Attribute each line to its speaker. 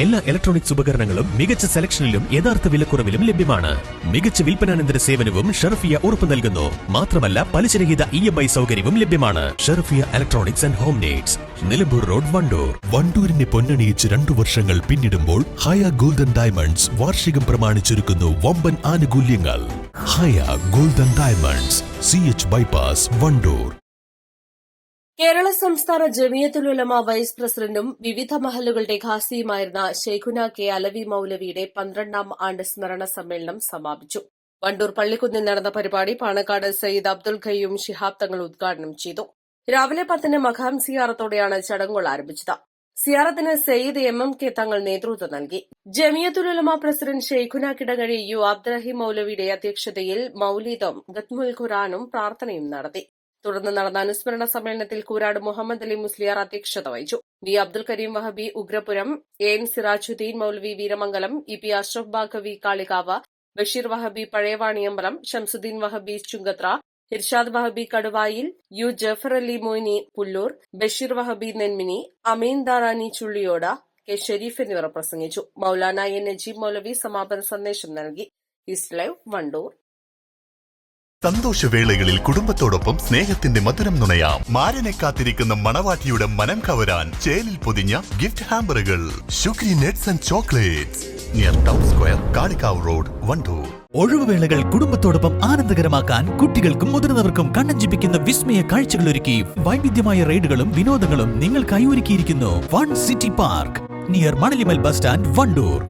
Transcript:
Speaker 1: എല്ലാ ഇലക്ട്രോണിക്സ് ഉപകരണങ്ങളും മികച്ച സെലക്ഷനിലും യഥാർത്ഥ വിലക്കുറവിലും ലഭ്യമാണ്. മികച്ച വിൽപ്പനാനന്തര സേവനവും ഷെർഫിയ ഉറപ്പു നൽകുന്നു. മാത്രമല്ല പലിശരഹിത EMI സൗകര്യവും ലഭ്യമാണ്. Sherfiya electronics and home needs, Nilambur road, Wandoor. വണ്ടൂരിനെ പൊന്നണിയിച്ച് 2 വർഷങ്ങൾ പിന്നിടുമ്പോൾ ഹയ ഗോൾഡൻ ഡയമണ്ട്സ് വാർഷികം പ്രമാണിച്ചൊരുക്കുന്നു വമ്പൻ ആനുകൂല്യങ്ങൾ. Haya golden diamonds, CH bypass, Wandoor.
Speaker 2: Kerala സംസ്ഥാന ജമിയത്തുൽ ഉലമ വൈസ് പ്രസിഡന്റും വിവിധ മഹല്ലുകളുടെ ഖാസിയുമായിരുന്ന ശൈഖുന കെ അലവി മൌലവിയുടെ 12ാം ആണ്ട് സ്മരണ സമ്മേളനം സമാപിച്ചു. വണ്ടൂർ പള്ളിക്കുന്നിൽ നടന്ന പരിപാടി പാണക്കാട് സയ്യിദ് അബ്ദുൽ ഖയ്യൂം ശിഹാബ് തങ്ങൾ ഉദ്ഘാടനം ചെയ്തു. രാവിലെ 10-ന് മഖാം സിയാറത്തോടെയാണ് ചടങ്ങുകൾ ആരംഭിച്ചത്. സിയാറത്തിന് സയ്യിദ് MM കെ തങ്ങൾ നേതൃത്വം നൽകി. ജമിയത്തുൽ ഉലമ പ്രസിഡന്റ് ശൈഖുന കിടങ്ങഴി യു അബ്ദുറഹിം മൌലവിയുടെ അധ്യക്ഷതയിൽ മൌലിദും ഖത്മുൽ ഖുർആനും പ്രാർത്ഥനയും നടത്തി. തുടർന്ന് നടന്ന അനുസ്മരണ സമ്മേളനത്തിൽ കൂരാട് മുഹമ്മദ് അലി മുസ്ലിയാർ അധ്യക്ഷത വഹിച്ചു. V Abdul Kareem Wahabi Ugrapuram, AN Sirajuddin Moulavi Veeramangalam, EP Ashraf Baqavi Kalikavu, Basheer Wahabi Pazhayavaniyambalam, Shamsuddin Wahabi Chungathara, Irshad Wahabi Kaduvayil, U Jafar Ali Moini Pullur, Basheer Wahabi Nenmini, Ameen Darani Chulliyode, K Shereef എന്നിവർ പ്രസംഗിച്ചു. മൌലാന N നജീബ് മൌലവി സമാപന സന്ദേശം നൽകി. East live, Wandoor.
Speaker 3: സന്തോഷവേളകളിൽ കുടുംബത്തോടൊപ്പം സ്നേഹത്തിന്റെ മധുരം നുണയാം. മാരനെ കാത്തിരിക്കുന്ന മണവാട്ടിയുടെ മനം കവരാൻ ചേലിൽ പൊതിഞ്ഞ ഗിഫ്റ്റ് ഹാമ്പറുകൾ. Shukri nuts and chocolates, near town square, Kalikavu road, Wandoor.
Speaker 4: ഒഴിവുവേളകൾ കുടുംബത്തോടൊപ്പം ആനന്ദകരമാക്കാൻ കുട്ടികൾക്കും മുതിർന്നവർക്കും കണ്ണഞ്ചിപ്പിക്കുന്ന വിസ്മയ കാഴ്ചകൾ ഒരുക്കി വൈവിധ്യമായ റൈഡുകളും വിനോദങ്ങളും നിങ്ങൾക്കായി ഒരുക്കിയിരിക്കുന്നു. One city park, near Manalimal bus stand, Wandoor.